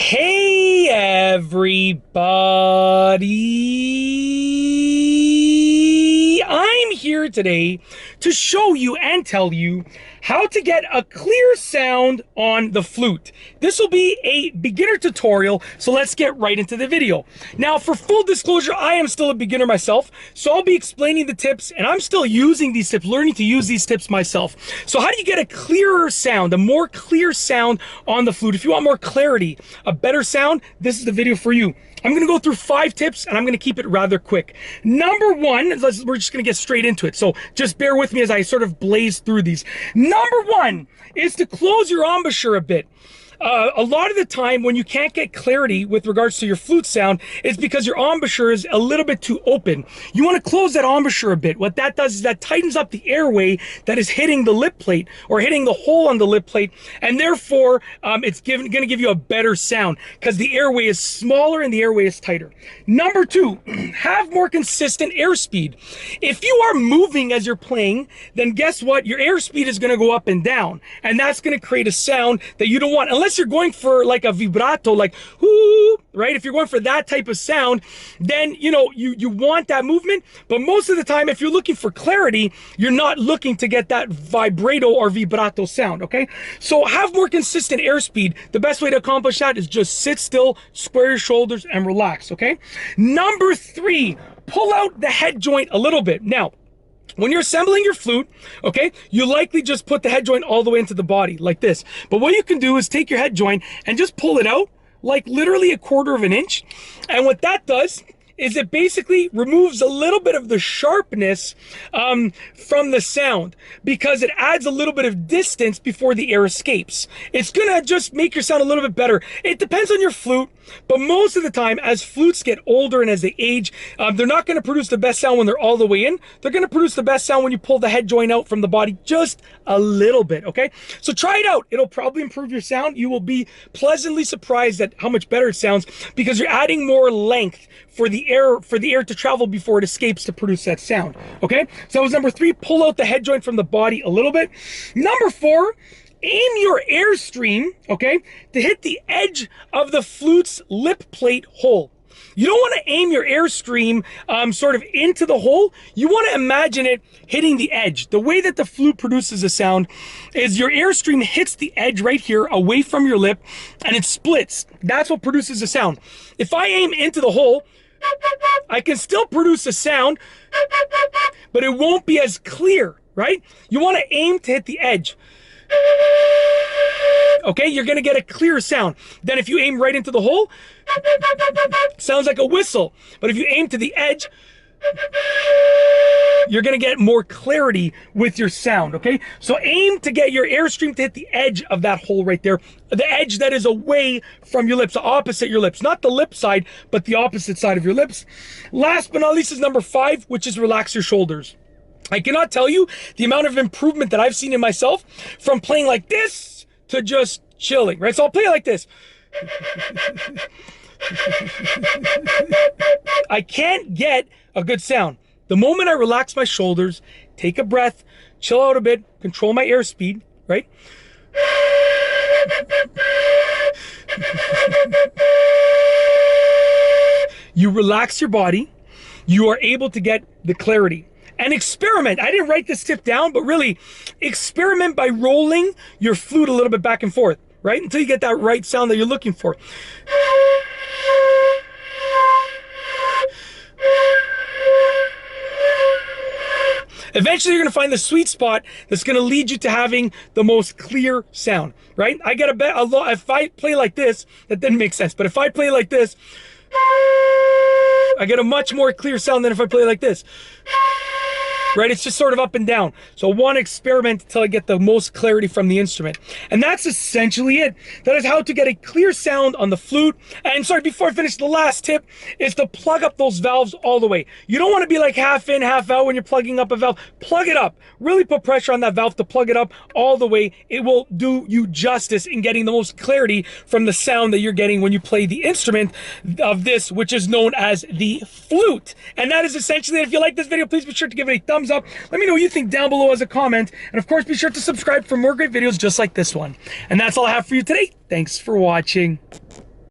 Hey everybody! I'm here today to show you and tell you how to get a clear sound on the flute. This will be a beginner tutorial, so let's get right into the video. Now, for full disclosure, I am still a beginner myself, so I'll be explaining the tips, and I'm still using these tips, learning to use these tips myself. So how do you get a clearer sound, a more clear sound on the flute? If you want more clarity, a better sound, this is the video for you. I'm going to go through 5 tips, and I'm going to keep it rather quick. Number 1, we're just going to get straight into it. So just bear with me as I sort of blaze through these. Number 1 is to close your embouchure a bit. A lot of the time when you can't get clarity with regards to your flute sound, it's because your embouchure is a little bit too open. You want to close that embouchure a bit. What that does is that tightens up the airway that is hitting the lip plate or hitting the hole on the lip plate, and therefore it's going to give you a better sound because the airway is smaller and the airway is tighter. Number 2, have more consistent airspeed. If you are moving as you're playing, then guess what? Your airspeed is going to go up and down, and that's going to create a sound that you don't want, unless you're going for like a vibrato, like whoo, right? If you're going for that type of sound, then you want that movement. But most of the time, if you're looking for clarity, you're not looking to get that vibrato or vibrato sound, okay? So have more consistent airspeed. The best way to accomplish that is just sit still, square your shoulders, and relax, okay? Number 3, pull out the head joint a little bit. Now, when you're assembling your flute, okay, you likely just put the head joint all the way into the body like this. But what you can do is take your head joint and just pull it out like literally 1/4 of an inch. And what that does is it basically removes a little bit of the sharpness from the sound, because it adds a little bit of distance before the air escapes. It's gonna just make your sound a little bit better. It depends on your flute, but most of the time, as flutes get older and as they age, they're not gonna produce the best sound when they're all the way in. They're gonna produce the best sound when you pull the head joint out from the body just a little bit, okay? So try it out. It'll probably improve your sound. You will be pleasantly surprised at how much better it sounds because you're adding more length for the air to travel before it escapes to produce that sound, okay? So that was number 3, pull out the head joint from the body a little bit. Number 4, aim your airstream, okay, to hit the edge of the flute's lip plate hole. You don't want to aim your airstream sort of into the hole. You want to imagine it hitting the edge. The way that the flute produces a sound is your airstream hits the edge right here away from your lip and it splits. That's what produces a sound. If I aim into the hole, I can still produce a sound, but it won't be as clear, right? You want to aim to hit the edge. Okay, you're gonna get a clear sound. Then if you aim right into the hole, sounds like a whistle. But if you aim to the edge, you're gonna get more clarity with your sound, okay? So aim to get your airstream to hit the edge of that hole right there, the edge that is away from your lips, opposite your lips, not the lip side, but the opposite side of your lips. Last but not least is number 5, which is relax your shoulders. I cannot tell you the amount of improvement that I've seen in myself from playing like this to just chilling, right? So I'll play like this. I can't get a good sound. The moment I relax my shoulders, take a breath, chill out a bit, control my airspeed, right? You relax your body, you are able to get the clarity. And experiment. I didn't write this tip down, but really experiment by rolling your flute a little bit back and forth, right? Until you get that right sound that you're looking for. Eventually, you're going to find the sweet spot that's going to lead you to having the most clear sound, right? I get a bet a lot. If I play like this, that didn't make sense. But if I play like this, I get a much more clear sound than if I play like this. Right? It's just sort of up and down. So one experiment until I get the most clarity from the instrument. And that's essentially it. That is how to get a clear sound on the flute. And sorry, before I finish, the last tip is to plug up those valves all the way. You don't want to be like half in, half out when you're plugging up a valve. Plug it up. Really put pressure on that valve to plug it up all the way. It will do you justice in getting the most clarity from the sound that you're getting when you play the instrument of this, which is known as the flute. And that is essentially it. If you like this video, please be sure to give it a thumbs up. Let me know what you think down below as a comment. And of course, be sure to subscribe for more great videos just like this one. And that's all I have for you today. Thanks for watching.